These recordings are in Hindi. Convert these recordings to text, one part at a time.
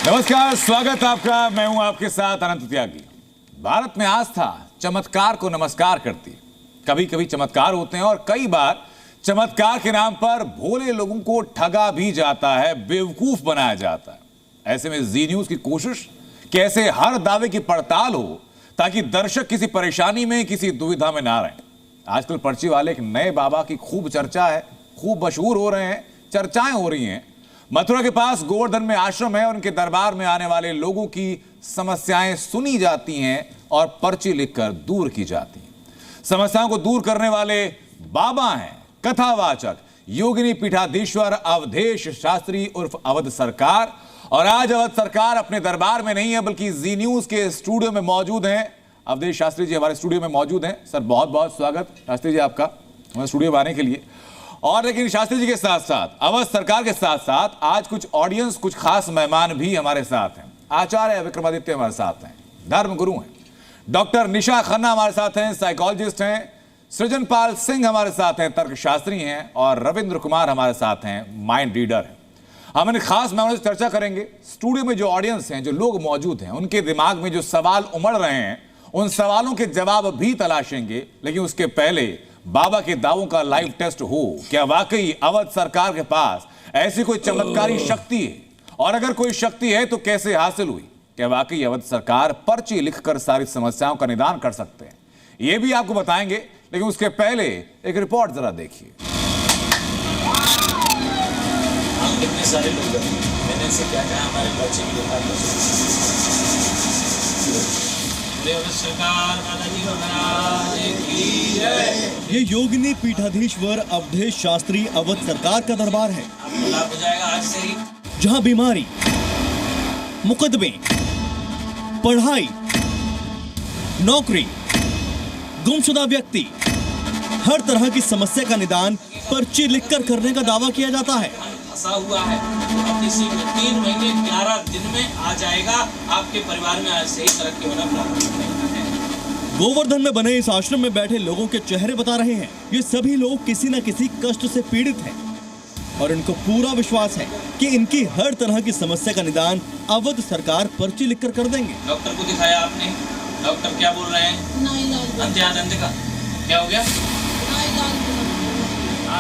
नमस्कार, स्वागत आपका। मैं हूं आपके साथ अनंत त्यागी। भारत में आस्था चमत्कार को नमस्कार करती है। कभी कभी चमत्कार होते हैं और कई बार चमत्कार के नाम पर भोले लोगों को ठगा भी जाता है, बेवकूफ बनाया जाता है। ऐसे में जी न्यूज की कोशिश कि ऐसे हर दावे की पड़ताल हो ताकि दर्शक किसी परेशानी में, किसी दुविधा में ना रहें। आजकल पर्ची वाले एक नए बाबा की खूब चर्चा है, खूब मशहूर हो रहे हैं, चर्चाएं हो रही हैं। मथुरा के पास गोवर्धन में आश्रम है। उनके दरबार में आने वाले लोगों की समस्याएं सुनी जाती हैं और पर्ची लिखकर दूर की जाती हैं। समस्याओं को दूर करने वाले बाबा हैं कथावाचक योगिनी पीठाधीश्वर अवधेश शास्त्री उर्फ अवध सरकार। और आज अवध सरकार अपने दरबार में नहीं है बल्कि जी न्यूज के स्टूडियो में मौजूद हैं। अवधेश शास्त्री जी हमारे स्टूडियो में मौजूद हैं। सर, बहुत बहुत स्वागत शास्त्री जी आपका हमारे स्टूडियो में आने के लिए। और लेकिन शास्त्री जी के साथ साथ, अवध सरकार के साथ साथ आज कुछ ऑडियंस, कुछ खास मेहमान भी हमारे साथ हैं। आचार्य विक्रमादित्य हमारे साथ हैं, धर्म गुरु हैं। डॉक्टर निशा खन्ना हमारे साथ हैं, साइकोलॉजिस्ट हैं। सृजनपाल सिंह हमारे साथ हैं, तर्कशास्त्री हैं। और रविंद्र कुमार हमारे साथ हैं, माइंड रीडर हैं। हम इन खास मेहमानों से चर्चा करेंगे। स्टूडियो में जो ऑडियंस हैं, जो लोग मौजूद हैं, उनके दिमाग में जो सवाल उमड़ रहे हैं, उन सवालों के जवाब भी तलाशेंगे। लेकिन उसके पहले बाबा के दावों का लाइव टेस्ट हो। क्या वाकई अवध सरकार के पास ऐसी कोई चमत्कारी शक्ति है? और अगर कोई शक्ति है तो कैसे हासिल हुई? क्या वाकई अवध सरकार पर्ची लिखकर सारी समस्याओं का निदान कर सकते हैं? यह भी आपको बताएंगे। लेकिन उसके पहले एक रिपोर्ट जरा देखिए। हम कितने सारे लोग हैं, मैंने इनसे क्या कहा, हमारे पर्ची भी लिखा ये योगिनी पीठाधीश्वर अवधेश शास्त्री अवध सरकार का दरबार है, लाभ हो जाएगा आज से ही। जहां बीमारी, मुकदमे, पढ़ाई, नौकरी, गुमशुदा व्यक्ति, हर तरह की समस्या का निदान पर्ची लिखकर करने का दावा किया जाता है। फंसा हुआ है तो अपनी सीट में 3 महीने 11 दिन में आ जाएगा। आपके परिवार में आज से ही तरक्की होना प्रारंभ है। गोवर्धन में बने इस आश्रम में बैठे लोगों के चेहरे बता रहे हैं, ये सभी लोग किसी न किसी कष्ट से पीड़ित हैं और इनको पूरा विश्वास है कि इनकी हर तरह की समस्या का निदान अवध सरकार पर्ची लिखकर कर देंगे। डॉक्टर को दिखाया आपने, डॉक्टर क्या बोल रहे हैं? अंत्यादंत का क्या हो गया?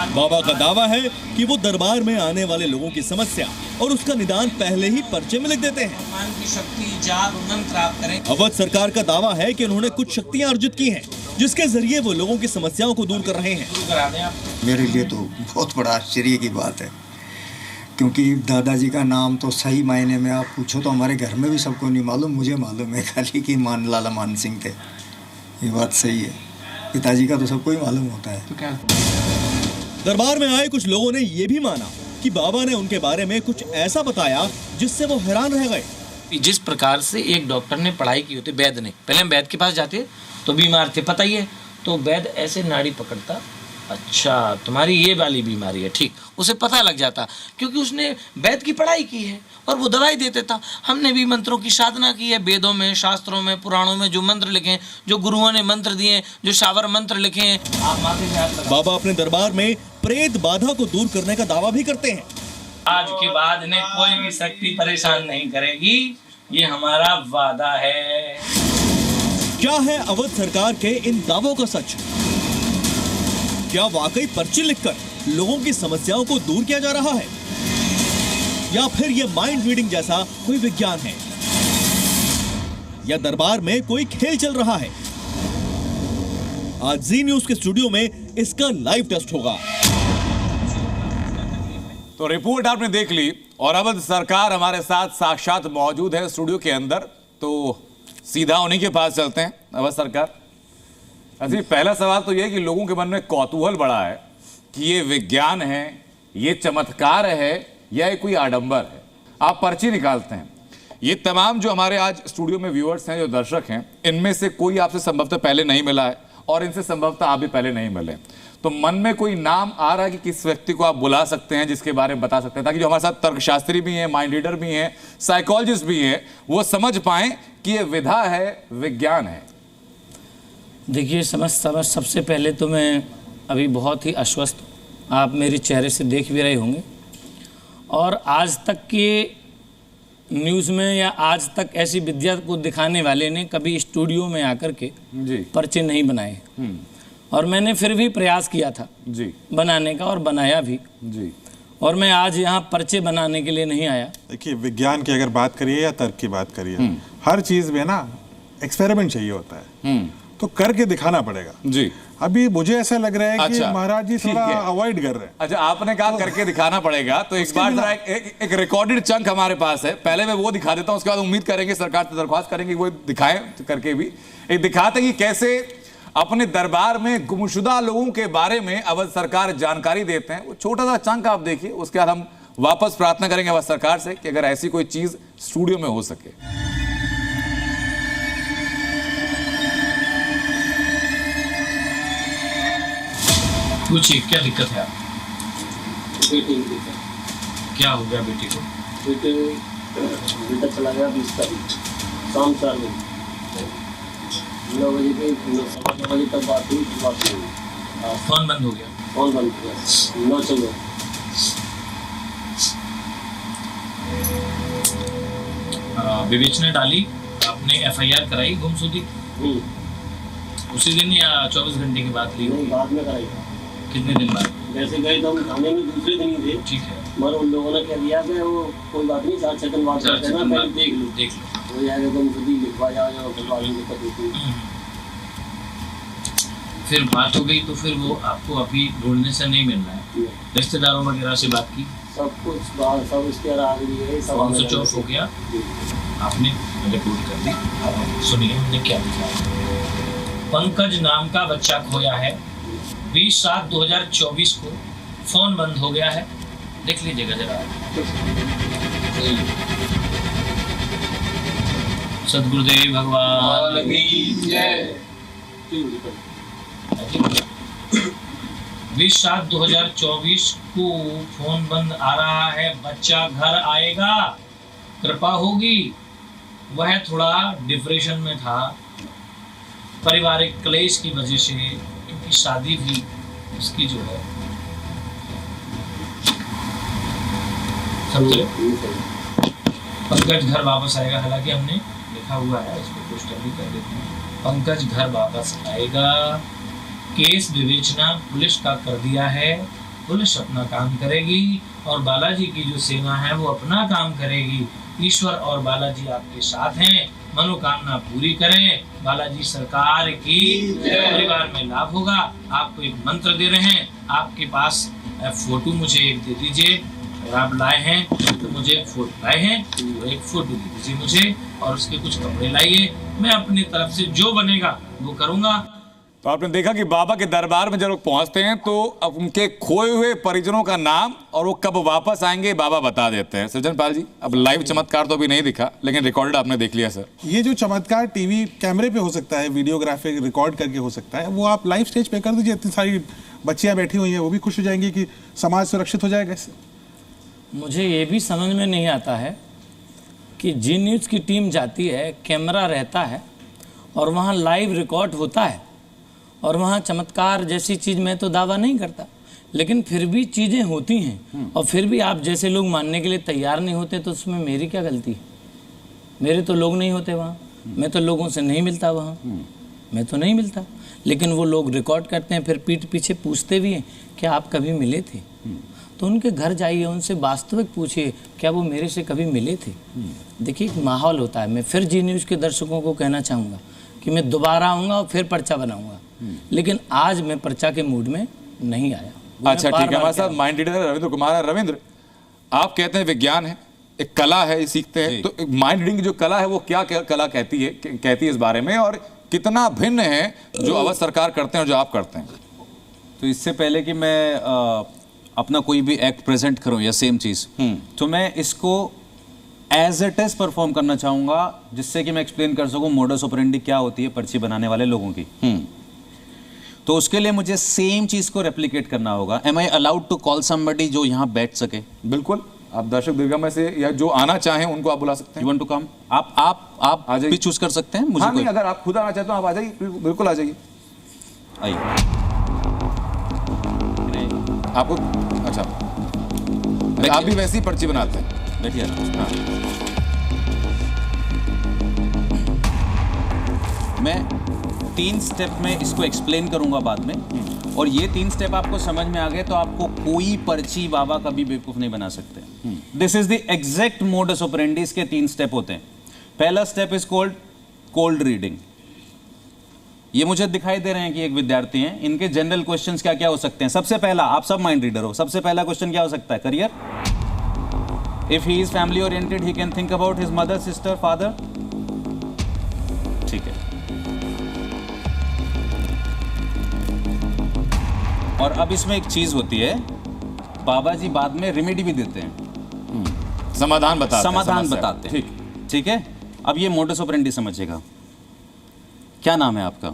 बाबा का दावा है कि वो दरबार में आने वाले लोगों की समस्या और उसका निदान पहले ही पर्चे में लिख देते हैं। भगवान की शक्ति, जाप, मंत्र आप करें। अवध सरकार का दावा है कि उन्होंने कुछ शक्तियां अर्जित की हैं, जिसके जरिए वो लोगों की समस्याओं को दूर कर रहे हैं। शुरू करा दें आप। मेरे लिए तो बहुत बड़ा आश्चर्य की बात है, क्योंकि दादाजी का नाम तो सही मायने में आप पूछो तो हमारे घर में भी सबको नहीं मालूम, मुझे मालूम है खाली कि लाला मान सिंह थे। ये बात सही है, पिताजी का तो सबको ही मालूम होता है। तो क्या दरबार में आए कुछ लोगों ने ये भी माना कि बाबा ने उनके बारे में कुछ ऐसा बताया जिससे वो हैरान रह गए। जिस प्रकार से एक डॉक्टर ने पढ़ाई की होती, वैद्य ने, पहले हम वैद्य के पास जाते तो बीमार थे, पता ही है, तो वैद्य ऐसे नाड़ी पकड़ता, अच्छा तुम्हारी ये वाली बीमारी है, ठीक, उसे पता लग जाता क्योंकि उसने वैद्य की पढ़ाई की है और वो दवाई दे देता। हमने भी मंत्रों की साधना की है, वेदों में, शास्त्रों में, पुराणों में जो मंत्र लिखे हैं, जो गुरुओं ने मंत्र दिए, जो शावर मंत्र लिखे हैं। आप माथे पे हाथ लगाओ। बाबा अपने दरबार में प्रेत बाधा को दूर करने का दावा भी करते हैं। आज के बाद इन्हें कोई भी शक्ति परेशान नहीं करेगी, ये हमारा वादा है। क्या है अवध सरकार के इन दावों का सच? क्या वाकई पर्ची लिखकर लोगों की समस्याओं को दूर किया जा रहा है, या फिर यह माइंड रीडिंग जैसा कोई विज्ञान है, या दरबार में कोई खेल चल रहा है? आज जी न्यूज के स्टूडियो में इसका लाइव टेस्ट होगा। तो रिपोर्ट आपने देख ली और अवध सरकार हमारे साथ साक्षात मौजूद है स्टूडियो के अंदर। तो सीधा उन्हीं के पास चलते हैं। अवध सरकार, अच्छा, पहला सवाल तो यह है कि लोगों के मन में कौतूहल बड़ा है कि ये विज्ञान है, ये चमत्कार है, या ये कोई आडंबर है। आप पर्ची निकालते हैं, ये तमाम जो हमारे आज स्टूडियो में व्यूअर्स हैं, जो दर्शक हैं, इनमें से कोई आपसे संभवतः पहले नहीं मिला है और इनसे संभवतः आप भी पहले नहीं मिले, तो मन में कोई नाम आ रहा है कि किस व्यक्ति को आप बुला सकते हैं, जिसके बारे में बता सकते हैं, ताकि जो हमारे साथ तर्कशास्त्री भी हैं, माइंड रीडर भी हैं, साइकोलॉजिस्ट भी हैं, वो समझ पाएं कि ये विधा है, विज्ञान है। देखिए, समझ सबसे पहले तो मैं अभी बहुत ही अस्वस्थ, आप मेरे चेहरे से देख भी रहे होंगे, और आज तक के न्यूज़ में या आज तक ऐसी विद्या को दिखाने वाले ने कभी स्टूडियो में आकर के जी पर्चे नहीं बनाए। और मैंने फिर भी प्रयास किया था जी बनाने का और बनाया भी। जी। और मैं आज यहाँ पर्चे बनाने के लिए नहीं आया। देखिए, विज्ञान की अगर बात करिए या तर्क की बात करिए, हर चीज में ना एक्सपेरिमेंट चाहिए होता है, तो करके दिखाना पड़ेगा। जी। अभी मुझे ऐसा लग रहा है कि अच्छा, महाराज जी ठीक थोड़ा है। अवॉइड कर रहे हैं। अच्छा, आपने कहा करके दिखाना पड़ेगा, तो एक बार जरा एक रिकॉर्डेड चंक हमारे पास है, पहले मैं वो दिखा देता हूं, उसके बाद उम्मीद करेंगे सरकार से दरख्वास्त करेंगे वो दिखाएं करके भी। एक दिखाते कि कैसे अपने दरबार में गुमशुदा लोगों के बारे में अवध सरकार जानकारी देते हैं। वो छोटा सा चंक आप देखिए, उसके बाद हम वापस प्रार्थना करेंगे अवध सरकार से कि अगर ऐसी कोई चीज स्टूडियो में हो सके। पूछिए क्या दिक्कत है आप? बेटे की दिक्कत। क्या हो गया बेटे को? बेटा चला गया 20 तारीख शाम 4 बजे, 9 बजे पे 9:15 बजे तक बात हुई, बात नहीं हुई। फोन बंद हो गया। फोन बंद किया 9:14। विवेचना डाली, आपने FIR कराई गुमशुदगी उसी दिन या 24 घंटे की बात ली? नहीं, बाद में कराई। कितने दिन बाद? जैसे गए तो हम थाने में दूसरे दिन ही थे, ठीक है। मगर उन लोगों ने कह दिया कि वो कोई बात नहीं, 4 सेकंड बाद चार करते ना, सेकंड पहले बाद देख लो, देख लो। हो जाएगा गुमशुदगी लिखवा जाओ, फिर बाद में दिक्कत होती है। फिर बात हो गई तो फिर वो आपको अभी ढूंढने से नहीं मिल रहा है? रिश्तेदारों वगैरह से बात की? सब कुछ बात, सब इसके आ गई है, सब फोन स्विच ऑफ हो गया, आपने रिपोर्ट कर दी। अब सुनिए हमने क्या लिखा है। पंकज नाम का बच्चा खोया है, 20/7/2024 को फोन बंद हो गया है। देख लीजिएगा जरा। सदगुरुदेव भगवान की जय। 20/7/2024 को फोन बंद आ रहा है, बच्चा घर आएगा, कृपा होगी। वह थोड़ा डिप्रेशन में था पारिवारिक क्लेश की वजह से, क्योंकि शादी भी उसकी जो है समझे। पंकज घर वापस आएगा, हालांकि हमने लिखा हुआ है, इसको पोस्टर भी कर देते हैं। पंकज घर वापस आएगा, केस विवेचना पुलिस का कर दिया है, पुलिस अपना काम करेगी और बालाजी की जो सेना है वो अपना काम करेगी। ईश्वर और बालाजी आपके साथ हैं, मनोकामना पूरी करें, बालाजी सरकार की, परिवार में लाभ होगा। आपको एक मंत्र दे रहे हैं, आपके पास फोटो मुझे एक दे दीजिए, अगर आप लाए हैं तो मुझे एक फोटो लाए हैं तो एक फोटो दे दीजिए मुझे, और उसके कुछ कपड़े लाइए, मैं अपनी तरफ से जो बनेगा वो करूँगा। तो आपने देखा कि बाबा के दरबार में जब लोग पहुंचते हैं तो अब उनके खोए हुए परिजनों का नाम और वो कब वापस आएंगे बाबा बता देते हैं। सृजनपाल जी, अब लाइव चमत्कार तो अभी नहीं दिखा, लेकिन रिकॉर्डेड आपने देख लिया सर। ये जो चमत्कार टीवी कैमरे पे हो सकता है, वीडियोग्राफी रिकॉर्ड करके हो सकता है, वो आप लाइव स्टेज पे कर दीजिए। इतनी सारी बच्चियां बैठी हुई हैं, वो भी खुश हो जाएंगी कि समाज सुरक्षित हो जाएगा इससे। मुझे ये भी समझ में नहीं आता है कि जी न्यूज़ की टीम जाती है, कैमरा रहता है और वहाँ लाइव रिकॉर्ड होता है और वहाँ चमत्कार जैसी चीज़ मैं तो दावा नहीं करता, लेकिन फिर भी चीज़ें होती हैं और फिर भी आप जैसे लोग मानने के लिए तैयार नहीं होते, तो उसमें मेरी क्या गलती है? मेरे तो लोग नहीं होते वहाँ, मैं तो लोगों से नहीं मिलता वहाँ, मैं तो नहीं मिलता, लेकिन वो लोग रिकॉर्ड करते हैं, फिर पीठ पीछे पूछते भी हैं कि आप कभी मिले थे? तो उनके घर जाइए, उनसे वास्तविक पूछिए क्या वो मेरे से कभी मिले थे। देखिए एक माहौल होता है। मैं फिर जी न्यूज़ के दर्शकों को कहना चाहूँगा कि मैं दोबारा आऊँगा और फिर पर्चा बनाऊँगा, लेकिन आज मैं पर्चा के मूड में नहीं आया। अच्छा ठीक है, हमारे साथ माइंड रीडर रविंद्र कुमार है। रविंद्र, आप कहते हैं विज्ञान है, एक कला है, ये सीखते हैं, तो माइंड रीडिंग की जो कला है वो क्या कला कहती है इस बारे में, और कितना भिन्न है जो अवध सरकार करते हैं और जो आप करते हैं? तो इससे पहले कि मैं अपना कोई भी एक्ट प्रेजेंट करूं या सेम चीज, तो मैं इसको एज इट इज परफॉर्म करना चाहूंगा, जिससे कि मैं एक्सप्लेन कर सकूं मोडस ऑपरेंडी क्या होती है पर्ची बनाने वाले लोगों की। तो उसके लिए मुझे सेम चीज को रेप्लिकेट करना होगा। Am I allowed to call somebody जो यहाँ बैठ सके? बिल्कुल, आप दर्शक दीर्घा में से या जो आना चाहें उनको आप बुला सकते हैं। You want to come? आप भी चूज कर सकते हैं मुझे। हाँ, नहीं, अगर आप खुद आना चाहते हो आप आ जाइए, बिल्कुल आ जाइए। आइए आपको अच्छा, आप भी वैसी पर्ची बनाते हैं? बैठिए। हाँ। मैं 3 स्टेप में इसको एक्सप्लेन करूंगा बाद में, और ये 3 स्टेप आपको समझ में आ गए तो आपको कोई पर्ची बाबा कभी बेवकूफ नहीं बना सकते। This is the exact modus operandi. इसके 3 स्टेप होते हैं। पहला step is called cold reading. ये मुझे दिखाई दे रहे हैं कि एक विद्यार्थी हैं, इनके जनरल क्वेश्चंस क्या क्या हो सकते हैं। सबसे पहला, आप सब माइंड रीडर हो, सबसे पहला क्वेश्चन क्या हो सकता है? Career. If he is family oriented he can think about his mother, sister, father. ठीक है। और अब इसमें एक चीज होती है, बाबा जी बाद में रेमेडी भी देते हैं, समाधान समाधान बताते हैं। ठीक है। अब ये मोडस ऑपरेंडी समझिएगा। क्या नाम है आपका?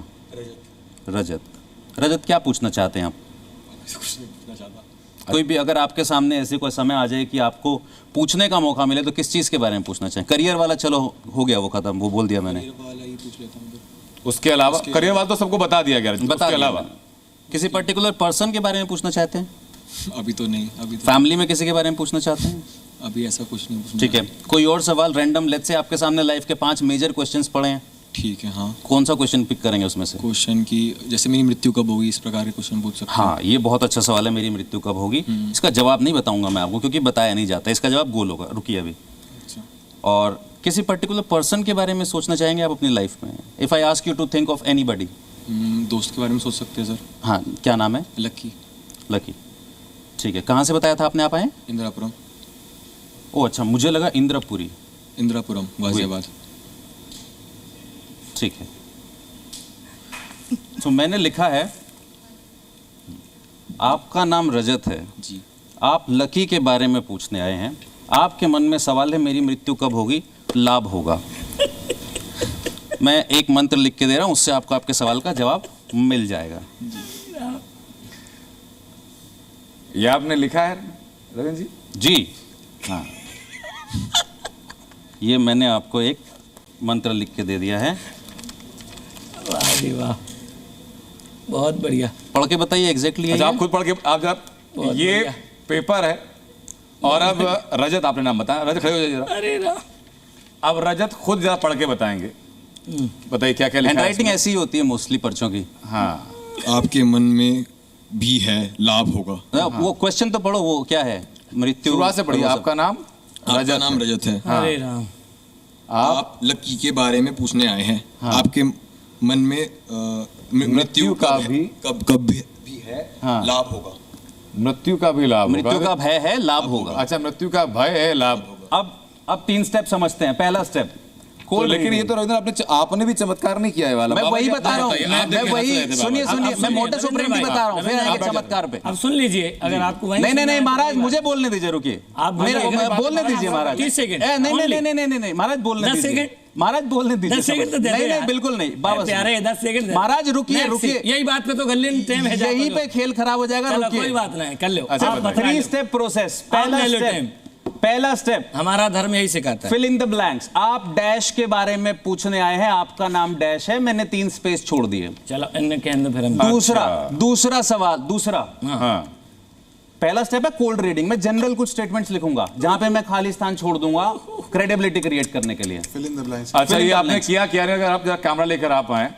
रजत। रजत, क्या पूछना चाहते हैं आप? कोई भी अगर आपके सामने ऐसे कोई समय आ जाए कि आपको पूछने का मौका मिले तो किस चीज के बारे में पूछना चाहें? करियर वाला चलो हो गया, वो खत्म, वो बोल दिया मैंने। उसके अलावा करियर वाला तो सबको बता दिया गया। बता उसके अलावा किसी पर्टिकुलर पर्सन के बारे में पूछना चाहते हैं? अभी तो नहीं। अभी तो फैमिली में किसी के बारे में पूछना चाहते हैं? अभी ऐसा कुछ नहीं पूछना। ठीक है। कोई और सवाल रैंडम, लेट्स से आपके सामने लाइफ के 5 मेजर क्वेश्चंस पड़े हैं। ठीक है। हाँ, कौन सा क्वेश्चन पिक करेंगे उसमें से? क्वेश्चन की जैसे मेरी मृत्यु कब होगी, इस प्रकार के क्वेश्चन पूछ सकते हैं। हाँ, ये बहुत अच्छा सवाल है, मेरी मृत्यु कब होगी। इसका जवाब नहीं बताऊंगा मैं आपको क्योंकि बताया नहीं जाता। इसका जवाब गोल होगा। रुकिए अभी। अच्छा। और किसी पर्टिकुलर पर्सन के बारे में सोचना चाहेंगे आप अपनी लाइफ में? If I ask you to think of anybody. दोस्त के बारे में सोच सकते हैं सर। हाँ, क्या नाम है? लकी। लकी। ठीक है। कहाँ से बताया था आपने आप आए? इंदिरापुरम। ओ अच्छा, मुझे लगा इंद्रपुरी। इंदिरापुरम, गाजियाबाद। ठीक है। तो मैंने लिखा है आपका नाम रजत है जी। आप लकी के बारे में पूछने आए हैं। आपके मन में सवाल है मेरी मृत्यु कब होगी, लाभ होगा। मैं एक मंत्र लिख के दे रहा हूं, उससे आपको आपके सवाल का जवाब मिल जाएगा। ये आपने लिखा है रविंद्र जी? जी हाँ, ये मैंने आपको एक मंत्र लिख के दे दिया है। वाह जी वाह, बहुत बढ़िया। पढ़ के बताइए एग्जैक्टली। अच्छा, आप खुद पढ़ के आप जरा, ये पेपर है और अब रजत आपने नाम बताया। रजत खड़े हो जाइए जरा। अरे ना, अब रजत खुद जरा पढ़ के बताएंगे। बताइए क्या क्या लिखा है हैंडराइटिंग इसमें? ऐसी ही होती है मोस्टली पर्चों की। हाँ, आपके मन में भी है, लाभ होगा। वो क्वेश्चन तो पढ़ो, वो क्या है? मृत्यु। शुरुआत से पढ़िए। आपका नाम आपका नाम रजत है। अरे राम। आप लकी के बारे में पूछने आए हैं। आपके मन में मृत्यु का भी कब भी है, लाभ होगा। मृत्यु का भी लाभ मृत्यु होगा। का भय है, लाभ होगा। अच्छा, मृत्यु का भय है, लाभ होगा। अब 3 स्टेप समझते हैं। पहला स्टेप तो लेकिन ये तो रविंद्र आपने भी चमत्कार नहीं किया है वाला। मैं बाबा वही जी, बता रहा हूँ। मैं वही, सुनिए मैं मोटस ऑपरेंडी बता रहा हूँ, फिर आएंगे चमत्कार पे। अब सुन लीजिए, अगर आपको वहीं नहीं महाराज, मुझे बोलने दीजिए। रुकिए, आप बोलने दीजिए महाराज। 30 सेकंड। नहीं महाराज, बोलने 10 दीजिए। सेकंड। महाराज बोलने दीजिए। 10 सेकंड तो दे दो नहीं यार। बिल्कुल नहीं बाबा, प्यारे 10 सेकंड। महाराज रुकिए रुकिए, यही बात पे तो गले टाइम है, यहीं पे खेल खराब हो जाएगा। चलो रुकिए, कोई बात नहीं, कर लो। अच्छा, आप बता 3 लो। Step process. आप पहला स्टेप हमारा धर्म यही सिखाता है। Fill in the blanks. आप डैश के बारे में पूछने आए हैं, आपका नाम डैश है, मैंने 3 स्पेस छोड़ दिए। चलो इनके के अंदर फिर हम दूसरा सवाल। हाँ, पहला स्टेप है कोल्ड रीडिंग। मैं जनरल कुछ स्टेटमेंट्स लिखूंगा जहां पे मैं खाली स्थान छोड़ दूंगा क्रेडिबिलिटी क्रिएट करने के लिए। Fill in the blanks. अच्छा, ये आपने किया नहीं? अगर आप जरा कैमरा लेकर आप आए,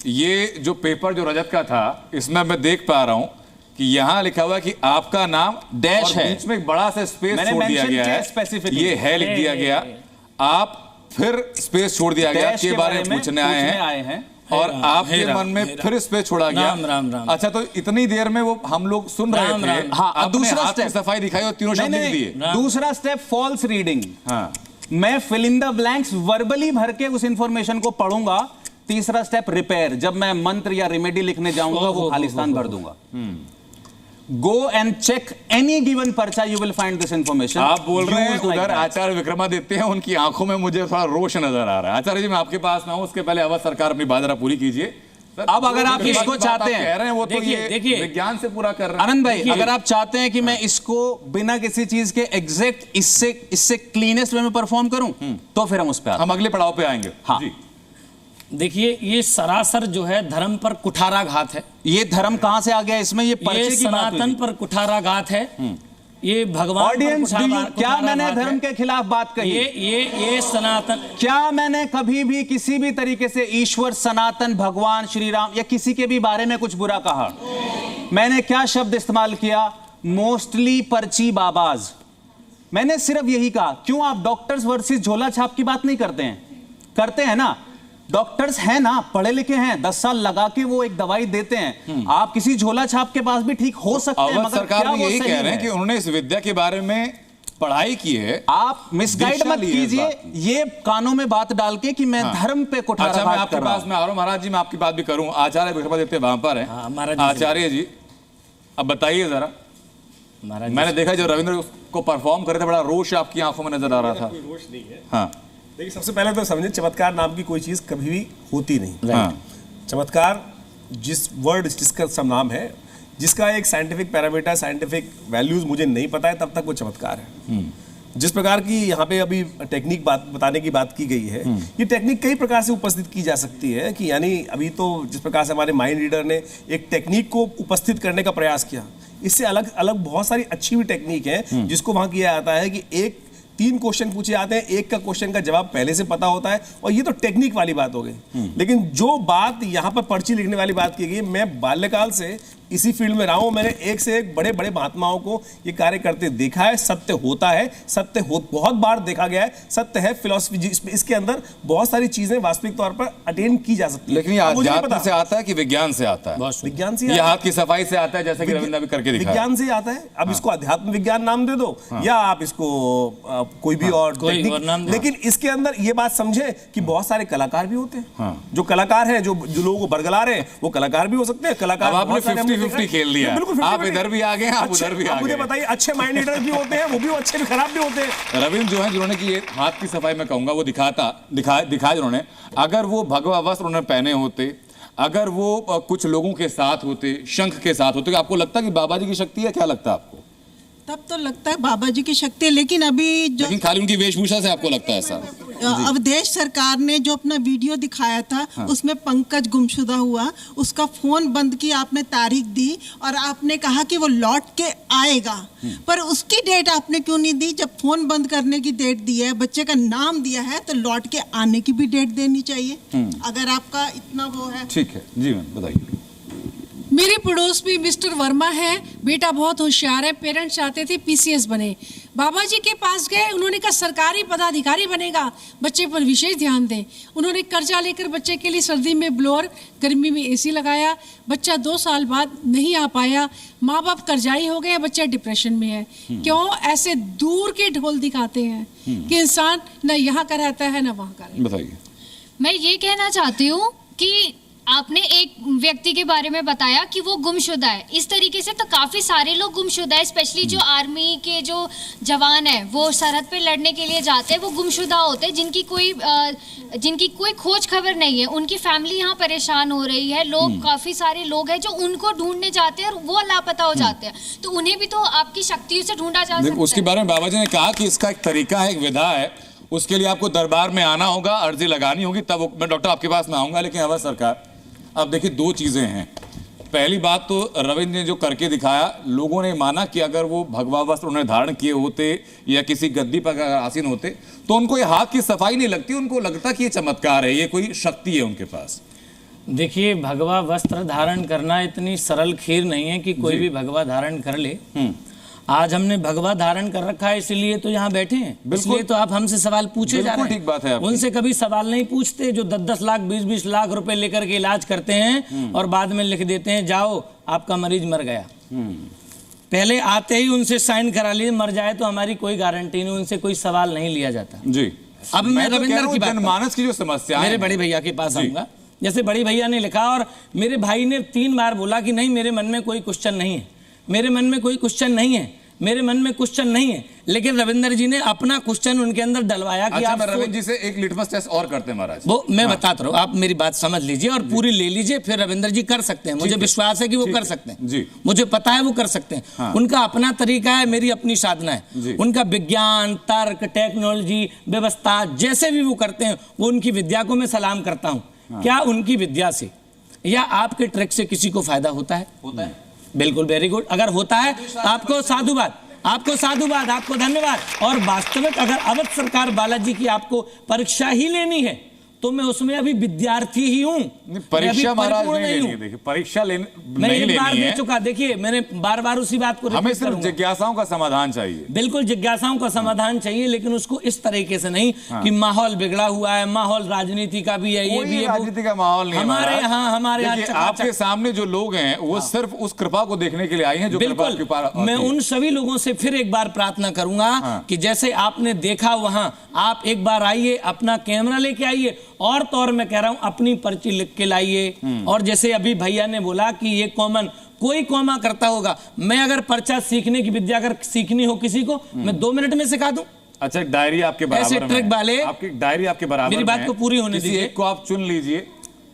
ये जो पेपर जो रजत का था, इसमें मैं देख पा रहा हूं कि यहाँ लिखा हुआ है कि आपका नाम डैश है, बीच में एक बड़ा सा स्पेस मैंने छोड़ दिया mention गया किया है। specifically। ये है लिख दिया गया, आप फिर स्पेस छोड़ दिया गया डैश के बारे में पूछने आए हैं और आपके मन में फिर स्पेस छोड़ा गया। राम राम राम। अच्छा, तो इतनी देर में वो हम लोग सुन रहे राम थे। राम। हाँ, अब आपने दूसरा हाथ की स्टेप सफाई दिखाई और तीनों शब्द लिख दिए। दूसरा स्टेप फॉल्स रीडिंग। हाँ, मैं fill in the blanks verbally भर के उस इंफॉर्मेशन को पढ़ूंगा। तीसरा स्टेप रिपेयर। जब मैं मंत्र या रेमेडी लिखने जाऊंगा वो खाली स्थान भर दूंगा। Go and check any given पर्चा, you will find this information. आप बोल रहे हैं उधर आचार्य विक्रमादित्य हैं, उनकी आंखों में मुझे थोड़ा रोष नजर आ रहा है। आचार्य जी, मैं आपके पास में हूं, उसके पहले अवध सरकार अपनी बात जरा पूरी कीजिए। अब अगर आप इसको चाहते हैं, कह रहे हैं वो तो देखिए, ये विज्ञान से पूरा कर रहे हैं। आनंद भाई, अगर आप चाहते हैं कि मैं इसको बिना किसी चीज के एग्जैक्ट इससे क्लीनेस्ट वे में परफॉर्म करूं, तो फिर हम उस पे आते हैं। हम अगले पड़ाव पे आएंगे। हाँ। जी। देखिए, ये सरासर जो है धर्म पर कुठाराघात है। ये धर्म कहां से आ गया इसमें? ये ये पर्चे की बात हुई सनातन थी। पर कुठाराघात है। ये भगवान पर ऑडियंस, कुठाराघात क्या मैंने है। धर्म के खिलाफ बात कही? ये सनातन, क्या मैंने कभी भी किसी भी तरीके से ईश्वर, सनातन, भगवान, श्री राम या किसी के भी बारे में कुछ बुरा कहा? मैंने क्या शब्द इस्तेमाल किया? मोस्टली पर्ची बाबाज। मैंने सिर्फ यही कहा। क्यों आप डॉक्टर्स वर्सेस झोला छाप की बात नहीं करते हैं? करते हैं ना। डॉक्टर्स हैं ना, पढ़े लिखे हैं, 10 साल लगा के वो एक दवाई देते हैं। आप किसी झोला छाप के पास भी ठीक हो सकते हैं, अवध मगर सरकार क्या भी वो यही सही कह रहे हैं है? कि उन्होंने इस विद्या के बारे में पढ़ाई की है। आप मिसगाइड दीक्षा मत ली है इस कीजिए बात की। ये कानों में बात डाल के कि मैं धर्म पे अच्छा, मैं कुठाराघात आपके कर रहा पास में आ रहा हूं महाराज जी, मैं आपकी बात भी करूं। आचार्य विक्रमादित्य वहां पर है। हाँ, महाराज जी से आचार्य जी, अब बताइए जरा। महाराज मैंने देखा जब रविंद्र को परफॉर्म करे थे, बड़ा रोष आपकी आंखों में नजर आ रहा था। कोई रोष नहीं है। हाँ देखिए, सबसे पहले तो समझे, चमत्कार नाम की कोई चीज़ कभी भी होती नहीं। हाँ चमत्कार जिस वर्ड, जिसका सब नाम है, जिसका एक साइंटिफिक पैरामीटर, साइंटिफिक वैल्यूज मुझे नहीं पता है, तब तक वो चमत्कार है। जिस प्रकार की यहाँ पे अभी टेक्निक बताने की बात की गई है, ये टेक्निक कई प्रकार से उपस्थित की जा सकती है। कि यानी अभी तो जिस प्रकार से हमारे माइंड रीडर ने एक टेक्निक को उपस्थित करने का प्रयास किया, इससे अलग अलग बहुत सारी अच्छी भी टेक्निक है जिसको वहाँ किया जाता है कि 3 क्वेश्चन पूछे जाते हैं, एक का क्वेश्चन का जवाब पहले से पता होता है, और ये तो टेक्निक वाली बात हो गई। लेकिन जो बात यहाँ पर पर्ची लिखने वाली बात की गई, मैं बाल्यकाल से इसी फील्ड में रहा हूँ। मैंने एक से एक बड़े बड़े महात्माओं को ये कार्य करते देखा है। सत्य होता है, बहुत बार देखा गया है, सत्य है। फिलॉसफी, इसके अंदर बहुत सारी चीजें वास्तविक तौर पर अटेन की जा सकती है। लेकिन ये अध्यात्म से आता है कि विज्ञान से आता है? विज्ञान से, ये हाथ की सफाई से आता है, जैसे कि रविंद्र भी करके दिखाया। विज्ञान से आता है। अब इसको अध्यात्म विज्ञान नाम दे दो, या आप इसको कोई भी और टेक्निक, लेकिन इसके अंदर ये बात समझे कि बहुत सारे कलाकार भी होते हैं। जो कलाकार हैं, जो लोगों को बरगला रहे हैं, वो कलाकार भी हो सकते हैं। कलाकार, अब आपने 50-50 खेल लिया। आप इधर भी आ गए, आप उधर भी आ गए। मुझे बताइए, अच्छे माइंड रीडर भी होते हैं, वो भी अच्छे भी, खराब भी होते हैं। रविंद्र जो है, जिन्होंने की ये हाथ की सफाई में कहूंगा, वो दिखाया जिन्होंने, अगर वो भगवा वस्त्र उन्होंने पहने होते, अगर वो कुछ लोगों के साथ होते, शंख के साथ होते, आपको लगता कि बाबा जी की शक्ति है? क्या लगता है आपको? तब तो लगता है बाबा जी की शक्ति है, लेकिन अभी जो, लेकिन खाली उनकी वेशभूषा से आपको लगता है ऐसा? अवधेश सरकार ने जो अपना वीडियो दिखाया था, उसमें पंकज गुमशुदा हुआ, उसका फोन बंद की आपने तारीख दी और आपने कहा कि वो लौट के आएगा, पर उसकी डेट आपने क्यों नहीं दी? जब फोन बंद करने की डेट दी है, बच्चे का नाम दिया है, तो लौट के आने की भी डेट देनी चाहिए, अगर आपका इतना वो है। ठीक है जी मैम, बताइए। मेरे पड़ोस में मिस्टर वर्मा है, बेटा बहुत होशियार है, पेरेंट्स चाहते थे पीसीएस बने। बाबा जी के पास गए, उन्होंने कहा सरकारी पदाधिकारी बनेगा, बच्चे पर विशेष ध्यान दें। उन्होंने कर्जा लेकर बच्चे के लिए सर्दी में ब्लोअर, गर्मी में एसी लगाया। बच्चा 2 साल बाद नहीं आ पाया, माँ बाप कर्जाई हो गए, बच्चा डिप्रेशन में है। क्यों ऐसे दूर के ढोल दिखाते हैं कि इंसान न यहाँ का रहता है न वहाँ का रहता है? बताइए। मैं ये कहना चाहती हूँ कि आपने एक व्यक्ति के बारे में बताया कि वो गुमशुदा है। इस तरीके से तो काफ़ी सारे लोग गुमशुदा है, स्पेशली जो आर्मी के जो जवान हैं, वो सरहद पे लड़ने के लिए जाते हैं, वो गुमशुदा होते हैं, जिनकी कोई खोज खबर नहीं है। उनकी फैमिली यहाँ परेशान हो रही है, लोग काफ़ी सारे लोग हैं जो उनको ढूंढने जाते हैं और वो लापता हो जाते हैं, तो उन्हें भी तो आपकी शक्तियों से ढूंढा जा सकता है। उसके बारे में बाबा जी ने कहा कि इसका एक तरीका है, एक विधा है, उसके लिए आपको दरबार में आना होगा, अर्जी लगानी होगी, तब मैं डॉक्टर आपके पास में आऊँगा। लेकिन अवध सरकार, अब देखिए 2 चीज़ें हैं। पहली बात तो रविंद्र ने जो करके दिखाया, लोगों ने माना कि अगर वो भगवा वस्त्र उन्हें धारण किए होते या किसी गद्दी पर अगर आसीन होते, तो उनको ये हाथ की सफाई नहीं लगती, उनको लगता कि ये चमत्कार है, ये कोई शक्ति है उनके पास। देखिए, भगवा वस्त्र धारण करना इतनी सरल खीर नहीं है कि कोई भी भगवा धारण कर ले। आज हमने भगवा धारण कर रखा है, इसलिए तो यहाँ बैठे हैं, इसलिए तो आप हमसे सवाल पूछे जा रहे हैं। ठीक बात है। उनसे कभी सवाल नहीं पूछते जो 10-10 लाख 20-20 लाख रुपए लेकर के इलाज करते हैं और बाद में लिख देते हैं जाओ आपका मरीज मर गया। पहले आते ही उनसे साइन करा लिए, मर जाए तो हमारी कोई गारंटी नहीं, उनसे कोई सवाल नहीं लिया जाता जी। अब मैं रविंद्र की बात, जनमानस की जो समस्या है, मेरे बड़े भैया के पास आऊंगा। जैसे बड़े भैया ने लिखा और मेरे भाई ने 3 बार बोला कि नहीं मेरे मन में कोई क्वेश्चन नहीं है, मेरे मन में कोई क्वेश्चन नहीं है, मेरे मन में क्वेश्चन नहीं है। लेकिन रविंद्र जी ने अपना क्वेश्चन उनके अंदर डलवाया कि अच्छा, मैं रविंद्र जी से एक लिटमस टेस्ट और करते हैं महाराज। वो मैं बताता रहूं, आप मेरी बात समझ लीजिए और पूरी ले लीजिए, फिर रविंद्र जी कर सकते हैं। मुझे विश्वास है कि वो कर सकते हैं जी, मुझे पता है वो कर सकते हैं। उनका अपना तरीका है, मेरी अपनी साधना है। उनका विज्ञान, तर्क, टेक्नोलॉजी, व्यवस्था जैसे भी वो करते हैं, वो उनकी विद्या को मैं सलाम करता हूँ। क्या उनकी विद्या से या आपके ट्रिक से किसी को फायदा होता है? होता है, बिल्कुल, वेरी गुड। अगर होता है तो आपको साधुवाद, आपको साधुवाद, आपको धन्यवाद। और वास्तविक अगर अवध सरकार बालाजी की आपको परीक्षा ही लेनी है तो मैं उसमें अभी विद्यार्थी ही हूं। परीक्षा महाराज नहीं लेनी है, देखिए परीक्षा नहीं एक बार लेनी दे है। चुका, देखिए मैंने बार बार उसी बात को हमें रिपीट सिर्फ करूंगा। जिज्ञासाओं का समाधान चाहिए। बिल्कुल जिज्ञासाओं का समाधान चाहिए, लेकिन उसको इस तरीके से नहीं कि माहौल बिगड़ा हुआ है, माहौल राजनीति का भी है, ये भी है, राजनीति का माहौल नहीं है हमारे महाराज। यहाँ हमारे यहाँ देखिए, चकाचक- आपके सामने जो लोग हैं वो सिर्फ उस कृपा को देखने के लिए आए हैं जो कृपा बिल्कुल। के पार आती मैं है। उन सभी लोगों से फिर एक बार प्रार्थना करूंगा कि जैसे आपने देखा वहां, आप एक बार आइए, अपना कैमरा लेके आइए, और तो और मैं कह रहा हूं अपनी पर्ची लिख के लाइए। और जैसे अभी भैया ने बोला कि ये कॉमन, कोई कॉमा करता होगा, मैं अगर पर्चा सीखने की विद्या अगर सीखनी हो किसी को, मैं 2 मिनट में सिखा दूं। अच्छा, एक डायरी आपके बराबर ऐसे में ट्रिक है। वाले, आपकी डायरी आपके बराबर मेरी में बात है। को पूरी होने किसी दीजिए। एक को आप चुन लीजिए,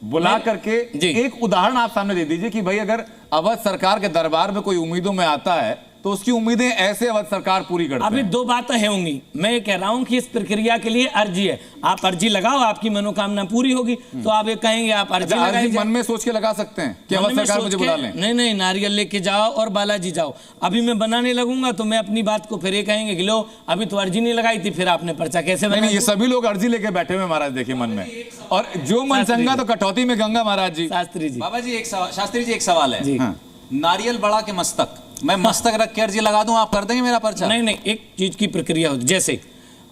बुला करके एक उदाहरण आप सामने दे दीजिए कि भाई अगर अवध सरकार के दरबार में कोई उम्मीदों में आता है तो उसकी उम्मीदें ऐसे अवध सरकार पूरी करती है। अभी 2 बातें है होंगी। मैं ये कह रहा हूं कि इस प्रक्रिया के लिए अर्जी है, आप अर्जी लगाओ, आपकी मनोकामना पूरी होगी। तो आप ये कहेंगे आप अर्जी लगाइए, मन में सोच के लगा सकते हैं कि अवध सरकार मुझे बुला लें। नहीं, नारियल लेके जाओ और बालाजी जाओ। अभी मैं बनाने लगूंगा तो मैं अपनी बात को फिर ये कहेंगे कि लो अभी तो अर्जी नहीं लगाई थी, फिर आपने पर्चा कैसे बनाया? नहीं, ये सभी लोग अर्जी लेके बैठे हुए महाराज, देखिए मन में, और जो मन चंगा तो कटौती में गंगा महाराज जी। शास्त्री जी, बाबा जी शास्त्री जी एक सवाल है। नारियल बड़ा के मस्तक, मैं मस्तक रख के अर्जी लगा दूं, आप कर देंगे मेरा पर्चा? नहीं, एक चीज की प्रक्रिया हो, जैसे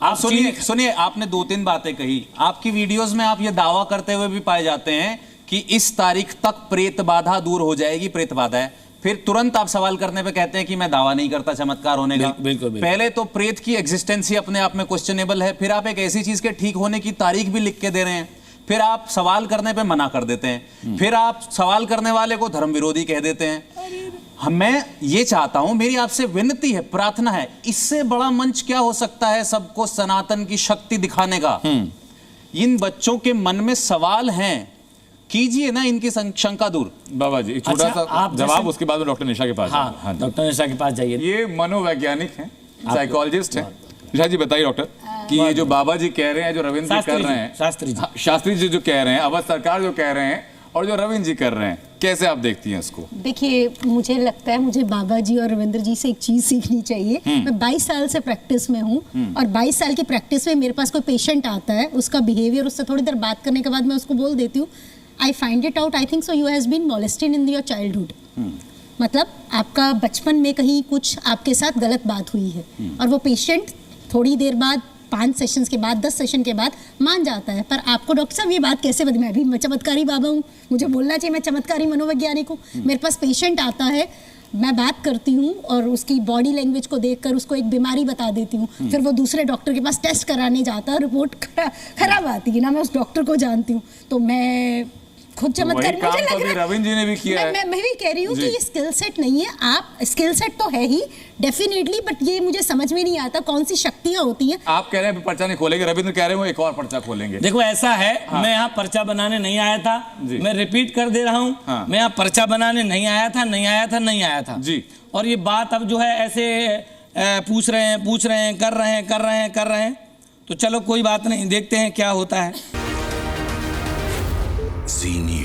आप सुनिए, आपने 2-3 बातें कही। आपकी वीडियोस में आप ये दावा करते हुए भी पाए जाते हैं कि इस तारीख तक प्रेत बाधा दूर हो जाएगी, प्रेत बाधा है, फिर तुरंत आप सवाल करने पे कहते हैं कि मैं दावा नहीं करता चमत्कार होने का। बिल्कुल। पहले तो प्रेत की एग्जिस्टेंस ही अपने आप में क्वेश्चनेबल है, फिर आप एक ऐसी चीज के ठीक होने की तारीख भी लिख के दे रहे हैं, फिर आप सवाल करने पे मना कर देते हैं, फिर आप सवाल करने वाले को धर्म विरोधी कह देते हैं। मैं ये चाहता हूं, मेरी आपसे विनती है, प्रार्थना है, इससे बड़ा मंच क्या हो सकता है सबको सनातन की शक्ति दिखाने का? इन बच्चों के मन में सवाल हैं, कीजिए ना इनकी शंका दूर। बाबा जी छोटा सा जवाब, उसके बाद में डॉक्टर निशा के पास। हाँ, डॉक्टर निशा के पास जाइए। ये मनोवैज्ञानिक हैं, साइकोलॉजिस्ट हैं। निशा जी बताइए डॉक्टर कि ये जो बाबा जी कह रहे हैं, जो रविंद्र जी कर रहे हैं, शास्त्री जी जो कह रहे हैं, अवध सरकार जो कह रहे हैं, और जो रविंद्र जी कर रहे हैं, कैसे आप देखती हैं इसको? देखिए, मुझे लगता है मुझे बाबा जी और रविंद्र जी से एक चीज़ सीखनी चाहिए। मैं 22 साल से प्रैक्टिस में हूँ, और 22 साल की प्रैक्टिस में मेरे पास कोई पेशेंट आता है, उसका बिहेवियर, उससे थोड़ी देर बात करने के बाद मैं उसको बोल देती हूँ, I find it out, I think so you has been molested in your childhood. मतलब आपका बचपन में कहीं कुछ आपके साथ गलत बात हुई है, और वो पेशेंट थोड़ी देर बाद, 5 सेशंस के बाद, 10 सेशन के बाद मान जाता है। पर आपको डॉक्टर साहब ये बात कैसे बता, मैं भी चमत्कारी बाबा हूँ, मुझे बोलना चाहिए मैं चमत्कारी मनोवैज्ञानिक हूँ। मेरे पास पेशेंट आता है, मैं बात करती हूँ और उसकी बॉडी लैंग्वेज को देखकर उसको एक बीमारी बता देती हूँ, फिर वो दूसरे डॉक्टर के पास टेस्ट कराने जाता है, रिपोर्ट खराब आती है ना, मैं उस डॉक्टर को जानती हूँ, तो मैं खुद चमत्कार, मुझे लग रहा है रविंद्र जी ने भी किया है। मैं भी कह रही हूँ कि ये स्किल सेट नहीं है। आप स्किल सेट तो है ही डेफिनेटली, बट ये मुझे समझ में नहीं आता कौन सी शक्तियां होती हैं। आप कह रहे हैं पर्चा नहीं खोलेंगे, रविंद्र कह रहे हैं वो एक और पर्चा खोलेंगे। देखो ऐसा है, मैं यहाँ पर्चा बनाने नहीं आया था, मैं रिपीट कर दे रहा हूँ, मैं यहाँ पर्चा बनाने नहीं आया था, नहीं आया था जी। और ये बात अब जो है ऐसे पूछ रहे हैं, कर रहे हैं, तो चलो कोई बात नहीं, देखते हैं क्या होता है। जी न्यूज़।